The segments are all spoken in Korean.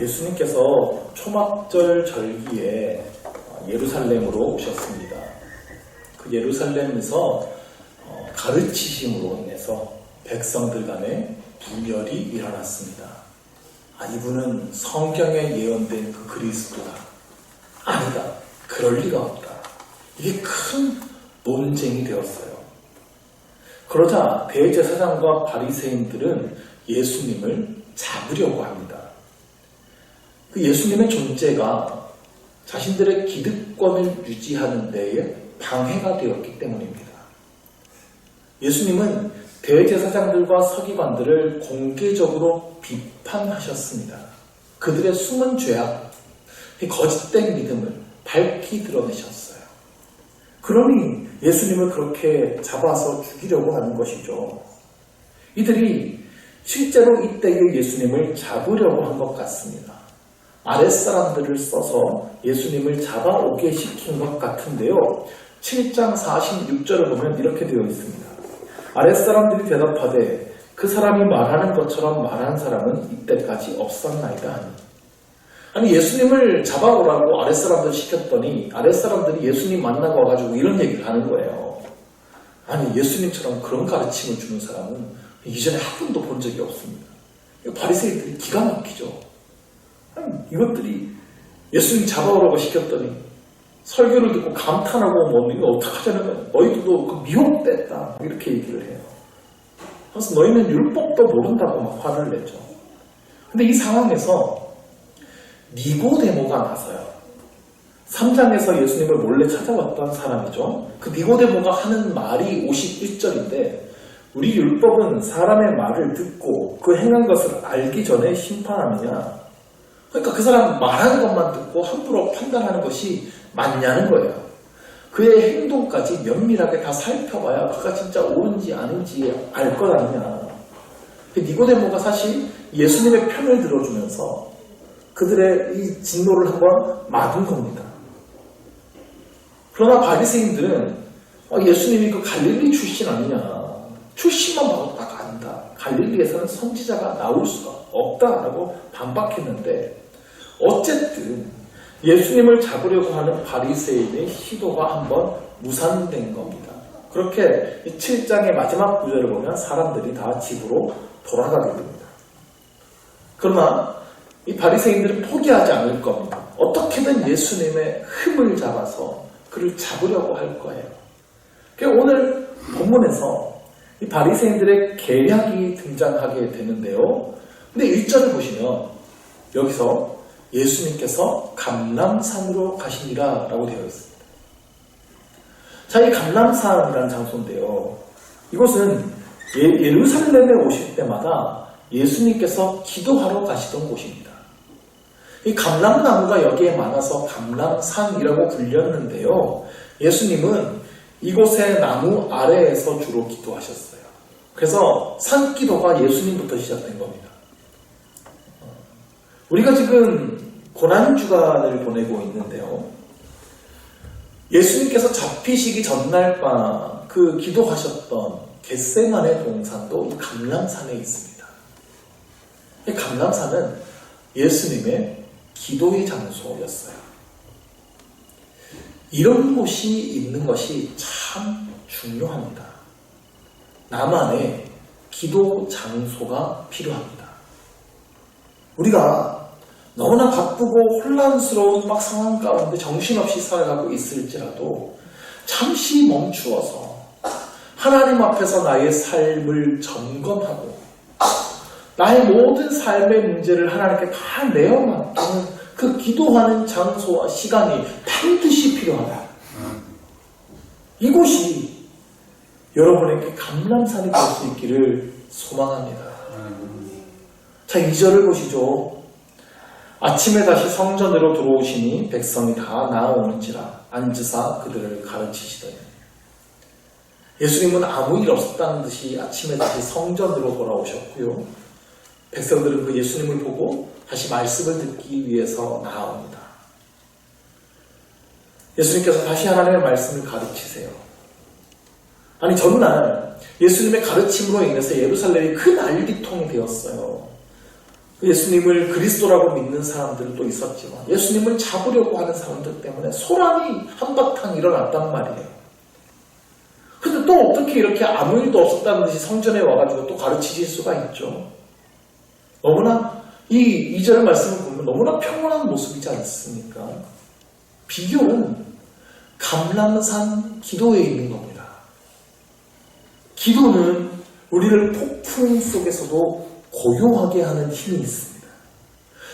예수님께서 초막절 절기에 예루살렘으로 오셨습니다. 그 예루살렘에서 가르치심으로 인해서 백성들 간에 분열이 일어났습니다. 이분은 성경에 예언된 그 그리스도다. 아니다. 그럴 리가 없다. 이게 큰 논쟁이 되었어요. 그러자 대제사장과 바리새인들은 예수님을 잡으려고 합니다. 그 예수님의 존재가 자신들의 기득권을 유지하는 데에 방해가 되었기 때문입니다. 예수님은 대제사장들과 서기관들을 공개적으로 비판하셨습니다. 그들의 숨은 죄악, 거짓된 믿음을 밝히 드러내셨어요. 그러니 예수님을 그렇게 잡아서 죽이려고 하는 것이죠. 이들이 실제로 이때의 예수님을 잡으려고 한 것 같습니다. 아랫사람들을 써서 예수님을 잡아오게 시킨 것 같은데요. 7장 46절을 보면 이렇게 되어 있습니다. 아랫사람들이 대답하되 그 사람이 말하는 것처럼 말한 사람은 이때까지 없었나이다 하니. 아니 예수님을 잡아오라고 아랫사람들 시켰더니 아랫사람들이 예수님 만나고 와가지고 이런 얘기를 하는 거예요. 아니 예수님처럼 그런 가르침을 주는 사람은 이전에 한 번도 본 적이 없습니다. 바리새인들이 기가 막히죠. 아니, 이것들이 예수님 잡아오라고 시켰더니 설교를 듣고 감탄하고 뭐 이거 어떡하자는 너희들도 그 미혹됐다 이렇게 얘기를 해요. 그래서 너희는 율법도 모른다고 막 화를 내죠. 근데 이 상황에서 니고데모가 나서요. 3장에서 예수님을 몰래 찾아왔던 사람이죠. 그 니고데모가 하는 말이 51절인데 우리 율법은 사람의 말을 듣고 그 행한 것을 알기 전에 심판하느냐. 그러니까 그 사람 말하는 것만 듣고 함부로 판단하는 것이 맞냐는 거예요. 그의 행동까지 면밀하게 다 살펴봐야 그가 진짜 옳은지 아닌지 알 것 아니냐. 니고데모가 사실 예수님의 편을 들어주면서 그들의 이 진노를 한번 막은 겁니다. 그러나 바리새인들은 예수님이 그 갈릴리 출신 아니냐. 출신만 봐도 딱 안다. 갈릴리에서는 선지자가 나올 수가 없다라고 반박했는데 어쨌든 예수님을 잡으려고 하는 바리새인의 시도가 한번 무산된 겁니다. 그렇게 7장의 마지막 구절을 보면 사람들이 다 집으로 돌아가게 됩니다. 그러나 이 바리새인들은 포기하지 않을 겁니다. 어떻게든 예수님의 흠을 잡아서 그를 잡으려고 할 거예요. 오늘 본문에서 이 바리새인들의 계략이 등장하게 되는데요. 근데 1절을 보시면 여기서 예수님께서 감람산으로 가시니라 라고 되어 있습니다. 자, 이 감람산이라는 장소인데요. 이곳은 예루살렘에 오실 때마다 예수님께서 기도하러 가시던 곳입니다. 이 감람나무가 여기에 많아서 감람산이라고 불렸는데요. 예수님은 이곳의 나무 아래에서 주로 기도하셨어요. 그래서 산기도가 예수님부터 시작된 겁니다. 우리가 지금 고난주간을 보내고 있는데요. 예수님께서 잡히시기 전날 밤 그 기도하셨던 겟세마네 동산도 이 감람산에 있습니다. 이 감람산은 예수님의 기도의 장소였어요. 이런 곳이 있는 것이 참 중요합니다. 나만의 기도 장소가 필요합니다. 우리가 너무나 바쁘고 혼란스러운 막 상황 가운데 정신없이 살아가고 있을지라도 잠시 멈추어서 하나님 앞에서 나의 삶을 점검하고 나의 모든 삶의 문제를 하나님께 다 내어맡기는 그 기도하는 장소와 시간이 반드시 필요하다. 이곳이 여러분에게 감람산이 될 수 있기를 소망합니다. 자, 2절을 보시죠. 아침에 다시 성전으로 들어오시니 백성이 다 나아오는지라 앉으사 그들을 가르치시더니. 예수님은 아무 일 없었다는 듯이 아침에 다시 성전으로 돌아오셨고요. 백성들은 그 예수님을 보고 다시 말씀을 듣기 위해서 나아옵니다. 예수님께서 다시 하나님의 말씀을 가르치세요. 아니 전날 예수님의 가르침으로 인해서 예루살렘이 큰 난리통이 되었어요. 예수님을 그리스도라고 믿는 사람들도 있었지만 예수님을 잡으려고 하는 사람들 때문에 소란이 한바탕 일어났단 말이에요. 근데 또 어떻게 이렇게 아무 일도 없었다는 듯이 성전에 와가지고 또 가르치실 수가 있죠? 너무나 이 2절 말씀을 보면 너무나 평온한 모습이지 않습니까? 비결은 감람산 기도에 있는 겁니다. 기도는 우리를 폭풍 속에서도 고요하게 하는 힘이 있습니다.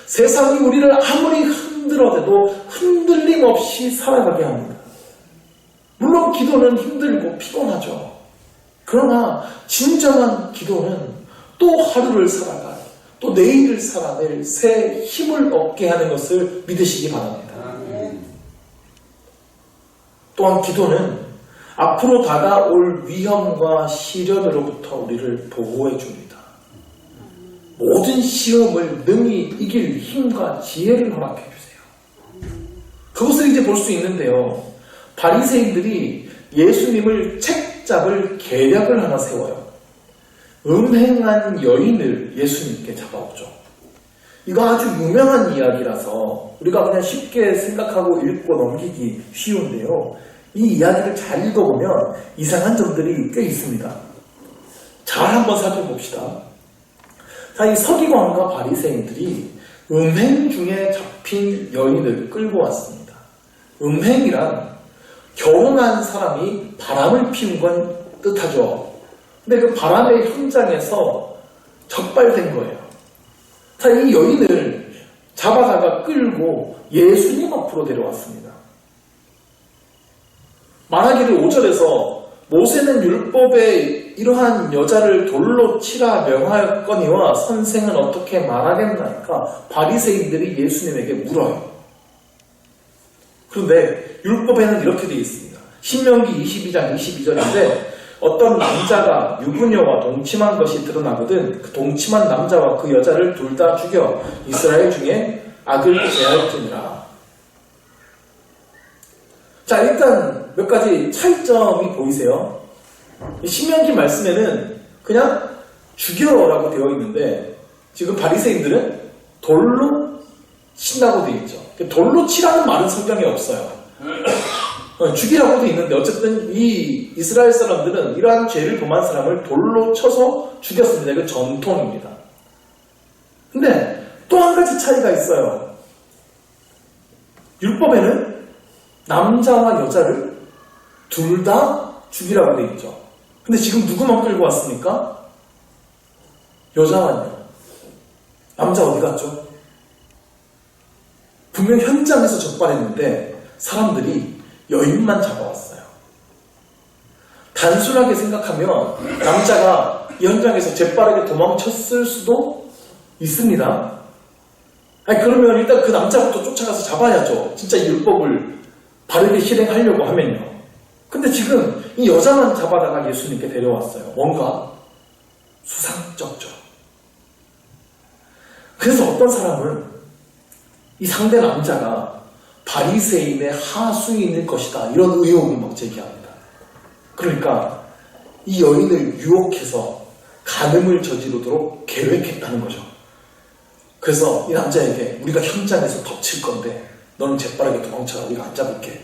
세상이 우리를 아무리 흔들어대도 흔들림 없이 살아가게 합니다. 물론 기도는 힘들고 피곤하죠. 그러나 진정한 기도는 또 하루를 살아갈, 또 내일을 살아낼 새 힘을 얻게 하는 것을 믿으시기 바랍니다. 또한 기도는 앞으로 다가올 위험과 시련으로부터 우리를 보호해 줍니다. 모든 시험을 능히 이길 힘과 지혜를 허락해 주세요. 그것을 이제 볼 수 있는데요. 바리새인들이 예수님을 책잡을 계략을 하나 세워요. 음행한 여인을 예수님께 잡아오죠. 이거 아주 유명한 이야기라서 우리가 그냥 쉽게 생각하고 읽고 넘기기 쉬운데요. 이 이야기를 잘 읽어보면 이상한 점들이 꽤 있습니다. 잘 한번 살펴봅시다. 자, 이 서기관과 바리새인들이 음행 중에 잡힌 여인을 끌고 왔습니다. 음행이란 결혼한 사람이 바람을 피운 건 뜻하죠. 근데 그 바람의 현장에서 적발된 거예요. 자, 이 여인을 잡아다가 끌고 예수님 앞으로 데려왔습니다. 말하기를 5절에서 모세는 율법에 이러한 여자를 돌로 치라 명하였거니와 선생은 어떻게 말하겠나이까 바리새인들이 예수님에게 물어요. 그런데 율법에는 이렇게 되어 있습니다. 신명기 22장 22절인데 어떤 남자가 유부녀와 동침한 것이 드러나거든 그 동침한 남자와 그 여자를 둘 다 죽여 이스라엘 중에 악을 제할지니라. 자, 일단 몇 가지 차이점이 보이세요? 신명기 말씀에는 그냥 죽여라고 되어 있는데 지금 바리새인들은 돌로 친다고 되어 있죠. 돌로 치라는 말은 성경에 없어요. 죽이라고 되어 있는데 어쨌든 이 이스라엘 사람들은 이러한 죄를 범한 사람을 돌로 쳐서 죽였습니다. 이거 전통입니다. 근데 또 한 가지 차이가 있어요. 율법에는 남자와 여자를 둘 다 죽이라고 되어 있죠. 근데 지금 누구만 끌고 왔습니까? 여자만요. 남자 어디 갔죠? 분명 현장에서 적발했는데 사람들이 여인만 잡아왔어요. 단순하게 생각하면 남자가 이 현장에서 재빠르게 도망쳤을 수도 있습니다. 아니, 그러면 일단 그 남자부터 쫓아가서 잡아야죠. 진짜 이 율법을 바르게 실행하려고 하면요. 근데 지금 이 여자만 잡아다가 예수님께 데려왔어요. 뭔가 수상쩍죠. 그래서 어떤 사람은 이 상대 남자가 바리새인의 하수인일 것이다. 이런 의혹을 막 제기합니다. 그러니까 이 여인을 유혹해서 간음을 저지르도록 계획했다는 거죠. 그래서 이 남자에게 우리가 현장에서 덮칠 건데 너는 재빠르게 도망쳐라. 우리가 안 잡을게.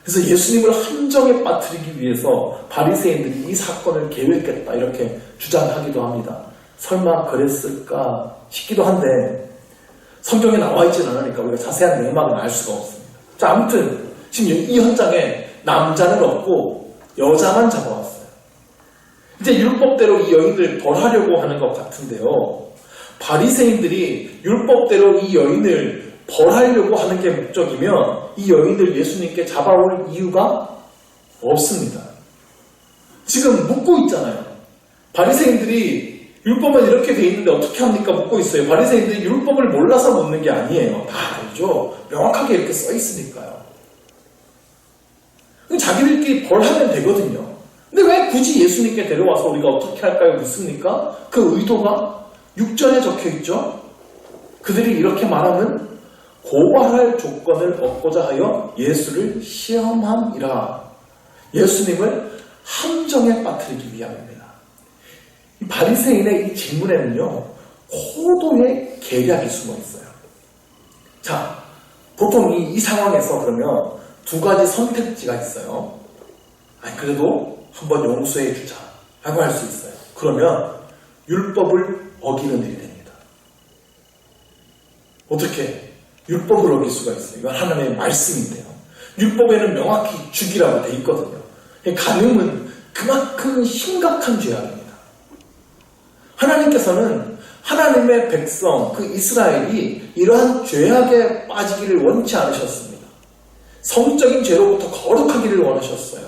그래서 예수님을 함정에 빠뜨리기 위해서 바리새인들이 이 사건을 계획했다 이렇게 주장하기도 합니다. 설마 그랬을까 싶기도 한데 성경에 나와 있지는 않으니까 우리가 자세한 내막은 알 수가 없습니다. 자, 아무튼 지금 이 현장에 남자는 없고 여자만 잡아왔어요. 이제 율법대로 이 여인을 벌하려고 하는 것 같은데요. 바리새인들이 율법대로 이 여인을 벌하려고 하는 게 목적이면 이 여인을 예수님께 잡아올 이유가 없습니다. 지금 묻고 있잖아요. 바리새인들이 율법은 이렇게 돼 있는데 어떻게 합니까? 묻고 있어요. 바리새인들이 율법을 몰라서 묻는 게 아니에요. 다 알죠. 명확하게 이렇게 써 있으니까요. 자기들끼리 벌하면 되거든요. 근데 왜 굳이 예수님께 데려와서 우리가 어떻게 할까요? 묻습니까? 그 의도가 6절에 적혀 있죠. 그들이 이렇게 말하면 고발할 조건을 얻고자 하여 예수를 시험함이라. 예수님을 함정에 빠뜨리기 위함입니다. 이 바리새인의 이 질문에는요, 호도의 계략이 숨어 있어요. 자, 보통 이 상황에서 그러면 두 가지 선택지가 있어요. 아니, 그래도 한번 용서해 주자라고 할 수 있어요. 그러면 율법을 어기는 일이 됩니다. 어떻게 율법을 어길 수가 있어요? 이건 하나님의 말씀인데요. 율법에는 명확히 죽이라고 돼 있거든요. 간음은 그만큼 심각한 죄악입니다. 하나님께서는 하나님의 백성, 그 이스라엘이 이러한 죄악에 빠지기를 원치 않으셨습니다. 성적인 죄로부터 거룩하기를 원하셨어요.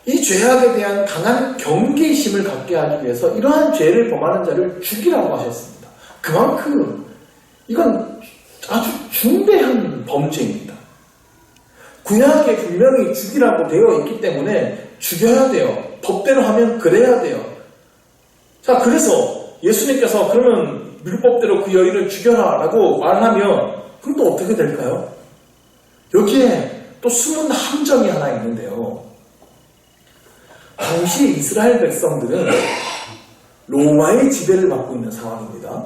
이 죄악에 대한 강한 경계심을 갖게 하기 위해서 이러한 죄를 범하는 자를 죽이라고 하셨습니다. 그만큼 이건 아주 중대한 범죄입니다. 구약에 분명히 죽이라고 되어 있기 때문에 죽여야 돼요. 법대로 하면 그래야 돼요. 자, 그래서 예수님께서 그러면 율법대로 그 여인을 죽여라 라고 말하면 그럼 또 어떻게 될까요? 여기에 또 숨은 함정이 하나 있는데요. 당시 이스라엘 백성들은 로마의 지배를 받고 있는 상황입니다.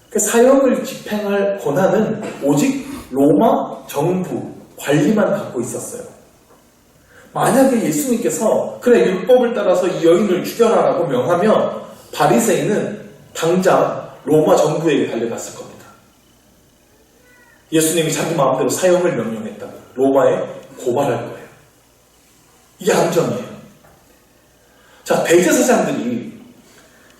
그 사형을 집행할 권한은 오직 로마 정부, 관리만 갖고 있었어요. 만약에 예수님께서 그래 율법을 따라서 이 여인을 죽여라라고 명하면 바리새인은 당장 로마 정부에게 달려갔을 겁니다. 예수님이 자기 마음대로 사형을 명령했다고 로마에 고발할 거예요. 이게 함정이에요. 자, 대제사장들이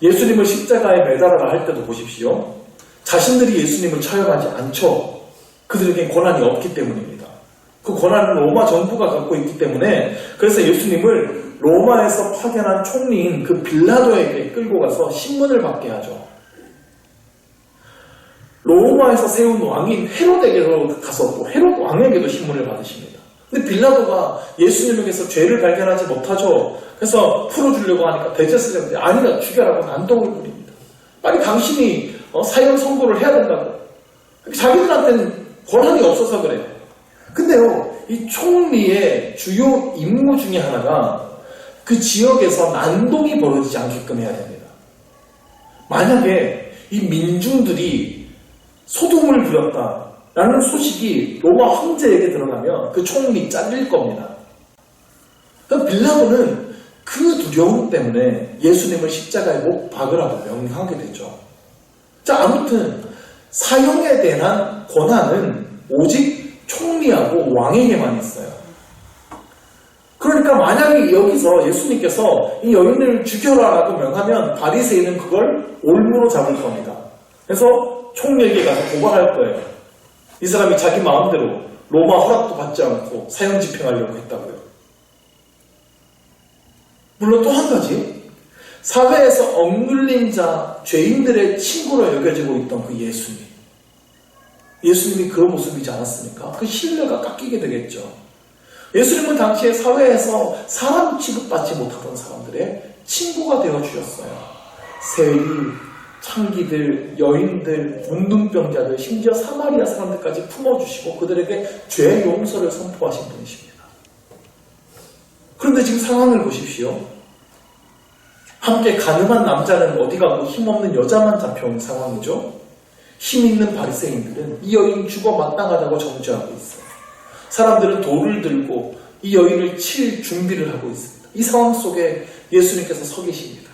예수님을 십자가에 매달아라 할 때도 보십시오. 자신들이 예수님을 처형하지 않죠. 그들에겐 권한이 없기 때문입니다. 그 권한은 로마 정부가 갖고 있기 때문에 그래서 예수님을 로마에서 파견한 총리인 그 빌라도에게 끌고 가서 신문을 받게 하죠. 로마에서 세운 왕인 헤롯에게로 가서 또 헤롯 왕에게도 신문을 받으십니다. 근데 빌라도가 예수님에게서 죄를 발견하지 못하죠. 그래서 풀어주려고 하니까 대제사장들이 아니다 죽여라고 난동을 부립니다. 빨리 당신이 사형 선고를 해야 된다고. 자기들한테는 권한이 없어서 그래요. 근데요, 이 총리의 주요 임무 중에 하나가 그 지역에서 난동이 벌어지지 않게끔 해야 됩니다. 만약에 이 민중들이 소동을 부렸다라는 소식이 로마 황제에게 들어가면 그 총리 잘릴 겁니다. 그러니까 빌라도는 그 두려움 때문에 예수님을 십자가에 못 박으라고 명령하게 되죠. 자, 아무튼 사형에 대한 권한은 오직 총리하고 왕에게만 있어요. 그러니까 만약에 여기서 예수님께서 이 여인을 죽여라라고 명하면 바리새인은 그걸 올무로 잡을 겁니다. 그래서 총리에게 가서 고발할 거예요. 이 사람이 자기 마음대로 로마 허락도 받지 않고 사형 집행하려고 했다고요. 물론 또 한 가지, 사회에서 억눌린 자, 죄인들의 친구로 여겨지고 있던 그 예수님. 예수님이 그런 모습이지 않았습니까? 그 신뢰가 깎이게 되겠죠. 예수님은 당시에 사회에서 사람 취급받지 못하던 사람들의 친구가 되어주셨어요. 세리, 창기들, 여인들, 문둥병자들, 심지어 사마리아 사람들까지 품어주시고 그들에게 죄 용서를 선포하신 분이십니다. 그런데 지금 상황을 보십시오. 함께 가늠한 남자는 어디 가고 힘없는 여자만 잡혀온 상황이죠. 힘 있는 바리새인들은 이 여인 죽어 마땅하다고 정죄하고 있어요. 사람들은 돌을 들고 이 여인을 칠 준비를 하고 있습니다. 이 상황 속에 예수님께서 서 계십니다.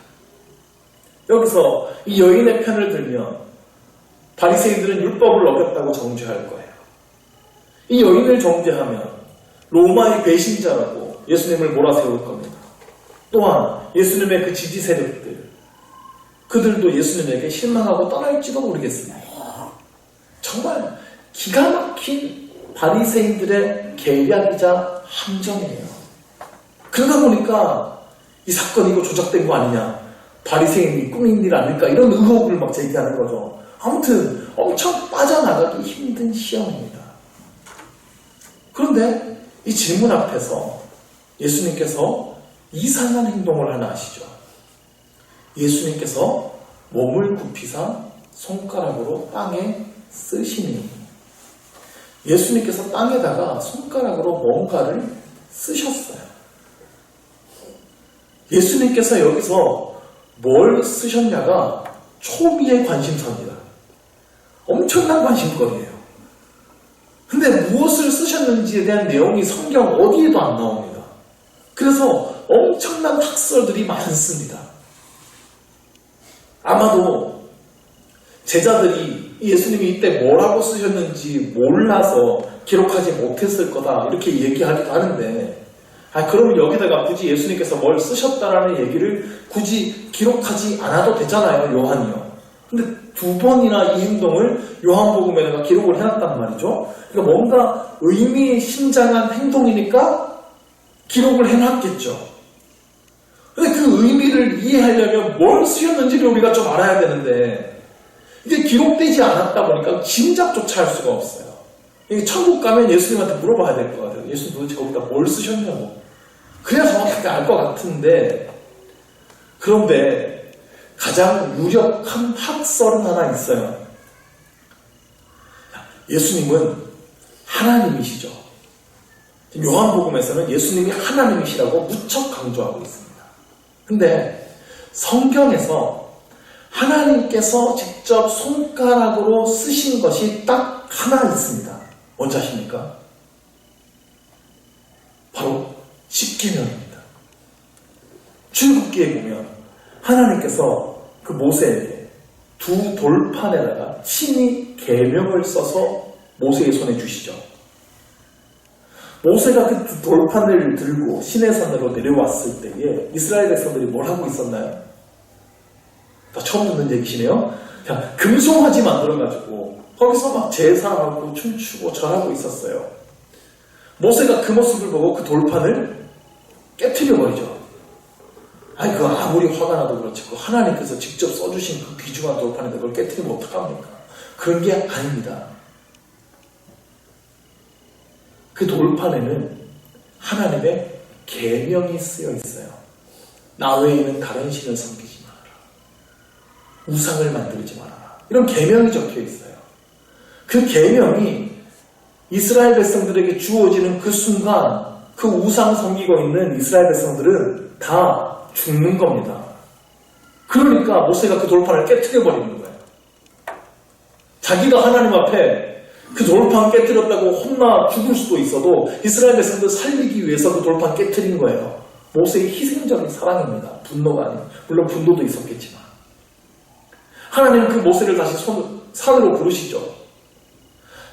여기서 이 여인의 편을 들면 바리새인들은 율법을 어겼다고 정죄할 거예요. 이 여인을 정죄하면 로마의 배신자라고 예수님을 몰아세울 겁니다. 또한 예수님의 그 지지 세력들, 그들도 예수님에게 실망하고 떠날지도 모르겠습니다. 정말 기가 막힌 바리새인들의 계략이자 함정이에요. 그러다 보니까 이 사건이 이거 조작된 거 아니냐, 바리새인이 꾸민 일 아닐까, 이런 의혹을 막 제기하는 거죠. 아무튼 엄청 빠져나가기 힘든 시험입니다. 그런데 이 질문 앞에서 예수님께서 이상한 행동을 하나 하시죠. 예수님께서 몸을 굽히사 손가락으로 땅에 쓰시니, 예수님께서 땅에다가 손가락으로 뭔가를 쓰셨어요. 예수님께서 여기서 뭘 쓰셨냐가 초미의 관심사입니다. 엄청난 관심거리예요. 근데 무엇을 쓰셨는지에 대한 내용이 성경 어디에도 안 나옵니다. 그래서 엄청난 학설들이 많습니다. 아마도 제자들이 예수님이 이때 뭐라고 쓰셨는지 몰라서 기록하지 못했을 거다 이렇게 얘기하기도 하는데, 그러면 여기다가 굳이 예수님께서 뭘 쓰셨다라는 얘기를 굳이 기록하지 않아도 되잖아요, 요한이요. 근데 2번이나 이 행동을 요한복음에다가 기록을 해놨단 말이죠. 그러니까 뭔가 의미심장한 행동이니까 기록을 해놨겠죠. 근데 그 의미를 이해하려면 뭘 쓰셨는지를 우리가 좀 알아야 되는데, 이게 기록되지 않았다 보니까 짐작조차 할 수가 없어요. 천국 가면 예수님한테 물어봐야 될 것 같아요. 예수님 도대체 거기다 뭘 쓰셨냐고. 그래야 정확하게 알 것 같은데, 그런데 가장 유력한 학설은 하나 있어요. 예수님은 하나님이시죠. 요한복음에서는 예수님이 하나님이시라고 무척 강조하고 있습니다. 근데 성경에서 하나님께서 직접 손가락으로 쓰신 것이 딱 하나 있습니다. 뭔지 아십니까? 바로 십계명입니다. 출애굽기에 보면 하나님께서 그 모세에게 두 돌판에다가 친히 계명을 써서 모세의 손에 주시죠. 모세가 그 두 돌판을 들고 시내산으로 내려왔을 때에 이스라엘 백성들이 뭘 하고 있었나요? 다 처음 듣는 얘기시네요. 그냥 금송아지 만들어가지고 거기서 막 제사하고 춤추고 절하고 있었어요. 모세가 그 모습을 보고 그 돌판을 깨트려버리죠. 그 아무리 화가 나도 그렇지, 그 하나님께서 직접 써주신 그 귀중한 돌판인데 그걸 깨트리면 어떡합니까? 그런 게 아닙니다. 그 돌판에는 하나님의 계명이 쓰여 있어요. 나 외에는 다른 신을 섬기지 말아라. 우상을 만들지 말아라. 이런 계명이 적혀 있어요. 그 계명이 이스라엘 백성들에게 주어지는 그 순간 그 우상 섬기고 있는 이스라엘 백성들은 다 죽는 겁니다. 그러니까 모세가 그 돌판을 깨트려버리는 거예요. 자기가 하나님 앞에 그 돌판 깨트렸다고 혼나 죽을 수도 있어도 이스라엘 백성들 살리기 위해서 그 돌판 깨트린 거예요. 모세의 희생적인 사랑입니다. 분노가 아니고, 물론 분노도 있었겠지만. 하나님은 그 모세를 다시 산으로 부르시죠.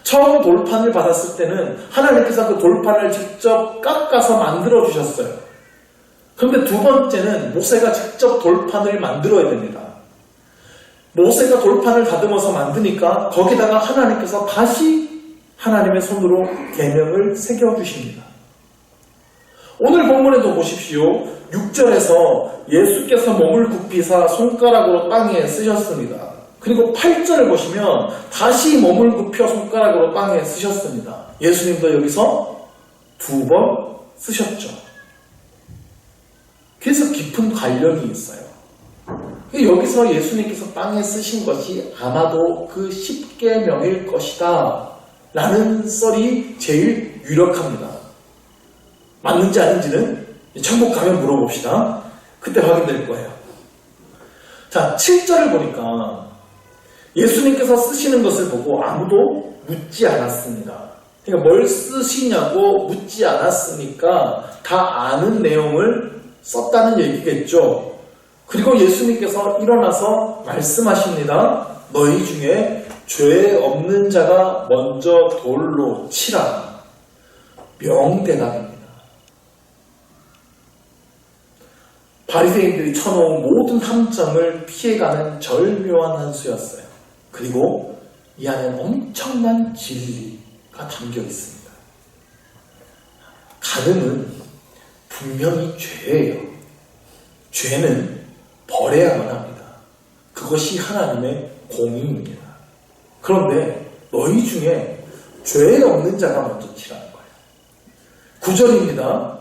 처음 돌판을 받았을 때는 하나님께서 그 돌판을 직접 깎아서 만들어 주셨어요. 그런데 두 번째는 모세가 직접 돌판을 만들어야 됩니다. 모세가 돌판을 다듬어서 만드니까 거기다가 하나님께서 다시 하나님의 손으로 계명을 새겨주십니다. 오늘 본문에도 보십시오. 6절에서 예수께서 몸을 굽히사 손가락으로 땅에 쓰셨습니다. 그리고 8절을 보시면 다시 몸을 굽혀 손가락으로 땅에 쓰셨습니다. 예수님도 여기서 2번 쓰셨죠. 그래서 깊은 관련이 있어요. 여기서 예수님께서 땅에 쓰신 것이 아마도 그 십계명일 것이다 라는 썰이 제일 유력합니다. 맞는지 아닌지는 천국 가면 물어봅시다. 그때 확인될 거예요. 자, 7절을 보니까 예수님께서 쓰시는 것을 보고 아무도 묻지 않았습니다. 그러니까 뭘 쓰시냐고 묻지 않았으니까 다 아는 내용을 썼다는 얘기겠죠. 그리고 예수님께서 일어나서 말씀하십니다. 너희 중에 죄 없는 자가 먼저 돌로 치라. 명대답입니다. 바리새인들이 쳐놓은 모든 함정을 피해가는 절묘한 한 수였어요. 그리고 이 안에는 엄청난 진리가 담겨 있습니다. 간음은 분명히 죄예요. 죄는 버려야만 합니다. 그것이 하나님의 공의입니다. 그런데 너희 중에 죄 없는 자가 먼저 치라는 거예요. 9절입니다.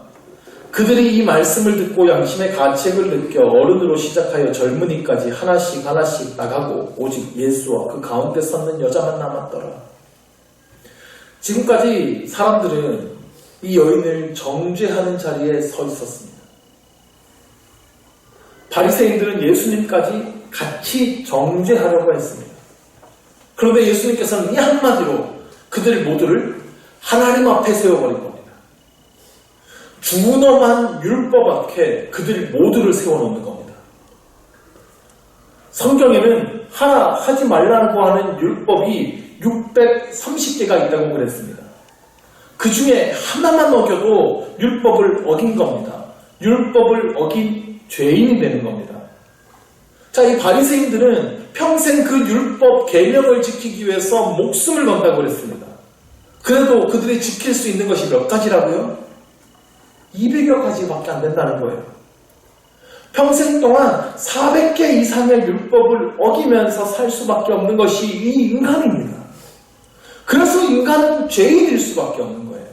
그들이 이 말씀을 듣고 양심의 가책을 느껴 어른으로 시작하여 젊은이까지 하나씩 나가고 오직 예수와 그 가운데 섰는 여자만 남았더라. 지금까지 사람들은 이 여인을 정죄하는 자리에 서 있었습니다. 바리새인들은 예수님까지 같이 정죄하려고 했습니다. 그런데 예수님께서는 이 한마디로 그들 모두를 하나님 앞에 세워버린 겁니다. 준엄한 율법 앞에 그들 모두를 세워놓는 겁니다. 성경에는 하나 하지 말라고 하는 율법이 630개가 있다고 그랬습니다. 그 중에 하나만 어겨도 율법을 어긴 겁니다. 율법을 어긴 죄인이 되는 겁니다. 자, 이 바리새인들은 평생 그 율법 계명을 지키기 위해서 목숨을 건다고 그랬습니다. 그래도 그들이 지킬 수 있는 것이 몇 가지라고요? 200여 가지밖에 안 된다는 거예요. 평생 동안 400개 이상의 율법을 어기면서 살 수밖에 없는 것이 이 인간입니다. 그래서 인간은 죄인일 수밖에 없는 거예요.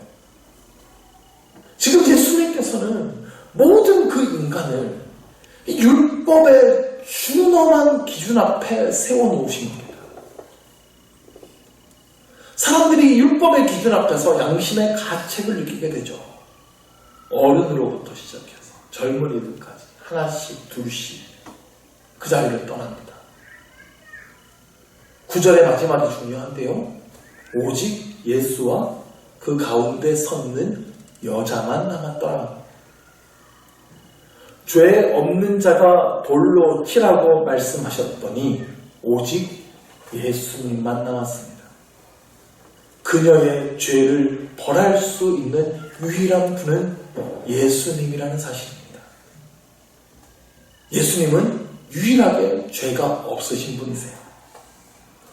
지금 예수님께서는 모든 그 인간을 이 율법의 준엄한 기준 앞에 세워놓으신 겁니다. 사람들이 율법의 기준 앞에서 양심의 가책을 느끼게 되죠. 어른으로부터 시작해서 젊은이들까지 하나씩 둘씩 그 자리를 떠납니다. 9절의 마지막이 중요한데요. 오직 예수와 그 가운데 섰는 여자만 남았더라. 죄 없는 자가 돌로 치라고 말씀하셨더니 오직 예수님만 남았습니다. 그녀의 죄를 벌할 수 있는 유일한 분은 예수님이라는 사실입니다. 예수님은 유일하게 죄가 없으신 분이세요.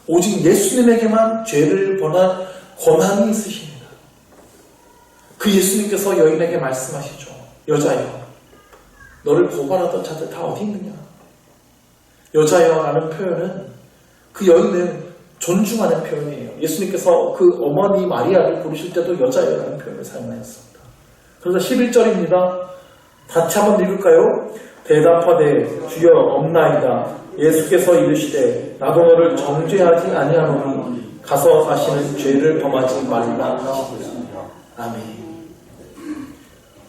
오직 예수님에게만 죄를 벌할 권한이 있으십니다. 그 예수님께서 여인에게 말씀하시죠. 여자여, 너를 고발하던 자들 다 어디 있느냐? 여자여라는 표현은 그 여인을 존중하는 표현이에요. 예수님께서 그 어머니 마리아를 부르실 때도 여자여라는 표현을 사용하였습니다. 그래서 11절입니다. 같이 한번 읽을까요? 대답하되 주여 없나이다. 예수께서 이르시되 나도 너를 정죄하지 아니하노니 가서 다시는 죄를 범하지 말라 하시니라. 아멘.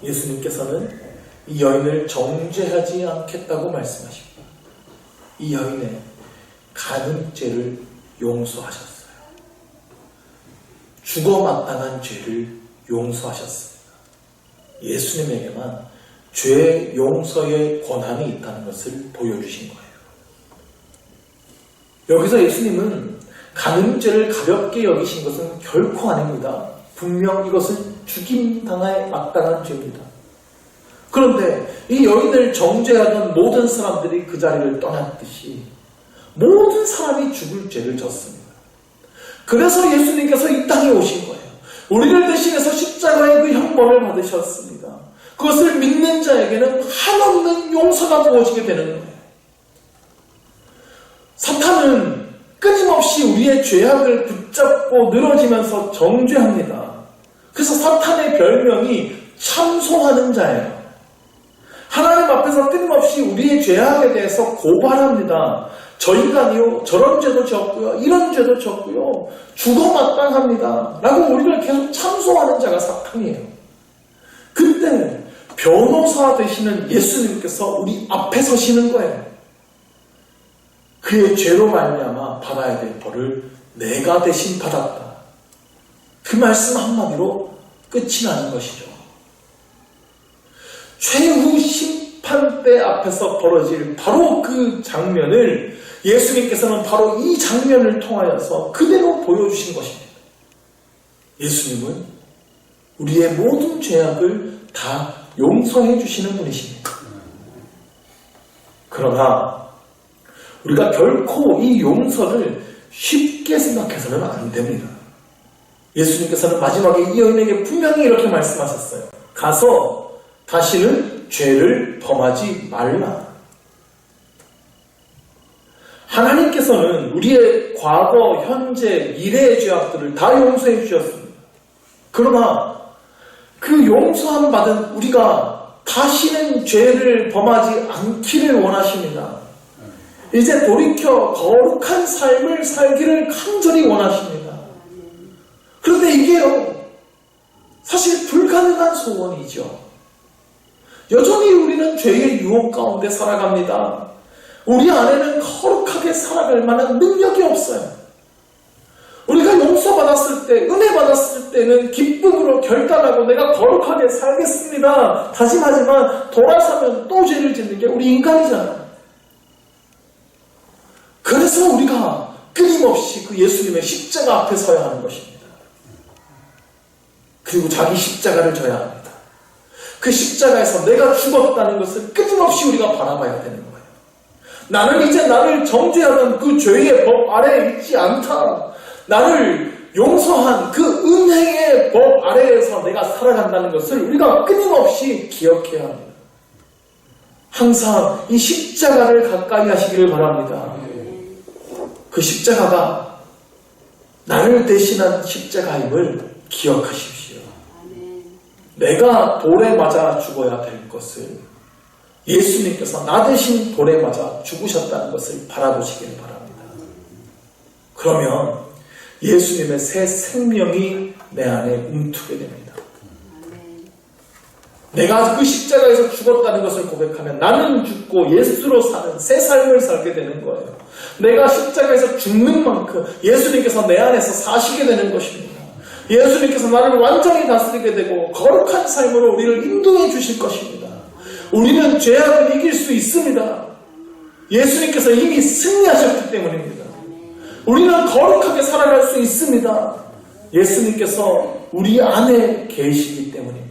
예수님께서는 이 여인을 정죄하지 않겠다고 말씀하십니다. 이 여인의 간음죄를 용서하셨어요. 죽어 마땅한 죄를 용서하셨습니다. 예수님에게만 죄 용서의 권한이 있다는 것을 보여주신 거예요. 여기서 예수님은 간음죄를 가볍게 여기신 것은 결코 아닙니다. 분명 이것은 죽임당할 마땅한 죄입니다. 그런데 이 여인을 정죄하던 모든 사람들이 그 자리를 떠났듯이 모든 사람이 죽을 죄를 졌습니다. 그래서 예수님께서 이 땅에 오신 거예요. 우리를 대신해서 십자가의 그 형벌을 받으셨습니다. 그것을 믿는 자에게는 한없는 용서가 부어지게 되는 거예요. 사탄은 끊임없이 우리의 죄악을 붙잡고 늘어지면서 정죄합니다. 그래서 사탄의 별명이 참소하는 자예요. 하나님 앞에서 끊임없이 우리의 죄악에 대해서 고발합니다. 저 인간이요, 저런 죄도 졌고요, 이런 죄도 졌고요, 죽어 마땅합니다 라고 우리를 계속 참소하는 자가 사탄이에요. 그때 변호사 되시는 예수님께서 우리 앞에 서시는 거예요. 그의 죄로 말미암아 받아야 될 벌을 내가 대신 받았다. 그 말씀 한마디로 끝이 나는 것이죠. 최후 심판대 앞에서 벌어질 바로 그 장면을 예수님께서는 바로 이 장면을 통하여서 그대로 보여주신 것입니다. 예수님은 우리의 모든 죄악을 다 용서해 주시는 분이십니다. 그러나 우리가 결코 이 용서를 쉽게 생각해서는 안 됩니다. 예수님께서는 마지막에 이 여인에게 분명히 이렇게 말씀하셨어요. 가서 다시는 죄를 범하지 말라. 하나님께서는 우리의 과거, 현재, 미래의 죄악들을 다 용서해 주셨습니다. 그러나 그 용서함 받은 우리가 다시는 죄를 범하지 않기를 원하십니다. 이제 돌이켜 거룩한 삶을 살기를 간절히 원하십니다. 그런데 이게요, 사실 불가능한 소원이죠. 여전히 우리는 죄의 유혹 가운데 살아갑니다. 우리 안에는 거룩하게 살아갈 만한 능력이 없어요. 우리가 용서받았을 때, 은혜 받았을 때는 기쁨으로 결단하고 내가 거룩하게 살겠습니다 다짐하지만 돌아서면 또 죄를 짓는 게 우리 인간이잖아요. 그래서 우리가 끊임없이 그 예수님의 십자가 앞에 서야 하는 것입니다. 그리고 자기 십자가를 져야 합니다. 그 십자가에서 내가 죽었다는 것을 끊임없이 우리가 바라봐야 되는 거예요. 나는 이제 나를 정죄하던 그 죄의 법 아래에 있지 않다. 나를 용서한 그 은혜의 법 아래에서 내가 살아간다는 것을 우리가 끊임없이 기억해야 합니다. 항상 이 십자가를 가까이 하시기를 바랍니다. 그 십자가가 나를 대신한 십자가임을 기억하십시오. 내가 돌에 맞아 죽어야 될 것을 예수님께서 나 대신 돌에 맞아 죽으셨다는 것을 바라보시길 바랍니다. 그러면 예수님의 새 생명이 내 안에 움트게 됩니다. 내가 그 십자가에서 죽었다는 것을 고백하면 나는 죽고 예수로 사는 새 삶을 살게 되는 거예요. 내가 십자가에서 죽는 만큼 예수님께서 내 안에서 사시게 되는 것입니다. 예수님께서 나를 완전히 다스리게 되고 거룩한 삶으로 우리를 인도해 주실 것입니다. 우리는 죄악을 이길 수 있습니다. 예수님께서 이미 승리하셨기 때문입니다. 우리는 거룩하게 살아갈 수 있습니다. 예수님께서 우리 안에 계시기 때문입니다.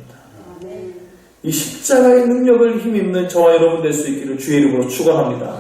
이 십자가의 능력을 힘입는 저와 여러분 될 수 있기를 주의 이름으로 축원합니다.